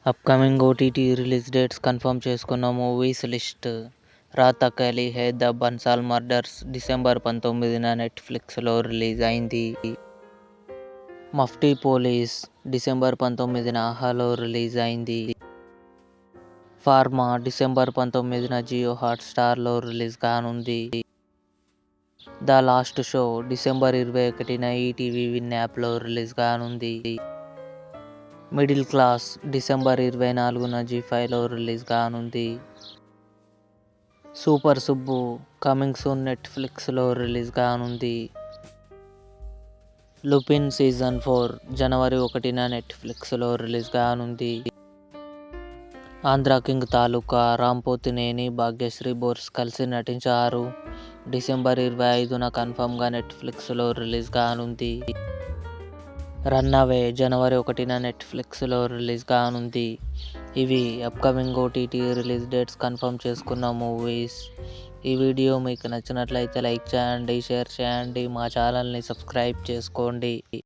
Upcoming OTT release dates confirm చేసుకున్న movies list. 'Raat Akeli Hai the Bansal murders' December 19న నెట్ఫ్లిక్స్లో release అయింది. 'మఫ్టీ పోలీస్' డిసెంబర్ 19న ఆహాలో రిలీజ్ అయింది. 'ఫార్మా' డిసెంబర్ 19న జియో హాట్స్టార్లో రిలీజ్ కానుంది. 'ద లాస్ట్ షో' డిసెంబర్ 21న ఈటీవీ విన్ యాప్లో రిలీజ్ కానుంది. 'మిడిల్ క్లాస్' డిసెంబర్ 24న జీ5లో రిలీజ్ కానుంది. 'సూపర్ సుబ్బు' కమింగ్ సూన్ నెట్ఫ్లిక్స్లో రిలీజ్ కానుంది. 'లుపిన్ సీజన్ 4' జనవరి 1న నెట్ఫ్లిక్స్లో రిలీజ్ కానుంది. 'ఆంధ్రా కింగ్ తాలూకా' రామ్ పోతినేని, భాగ్యశ్రీ బోర్స్ కలిసి నటించారు. డిసెంబర్ 25న కన్ఫర్మ్గా నెట్ఫ్లిక్స్లో రిలీజ్ కానుంది. 'రన్అవే' జనవరి 1న నెట్ఫ్లిక్స్లో రిలీజ్ కానుంది. ఇవి upcoming OTT release dates confirm చేసుకున్న మూవీస్. ఈ వీడియో మీకు నచ్చినట్లయితే లైక్ చేయండి, షేర్ చేయండి, మా ఛానల్ని సబ్స్క్రైబ్ చేసుకోండి.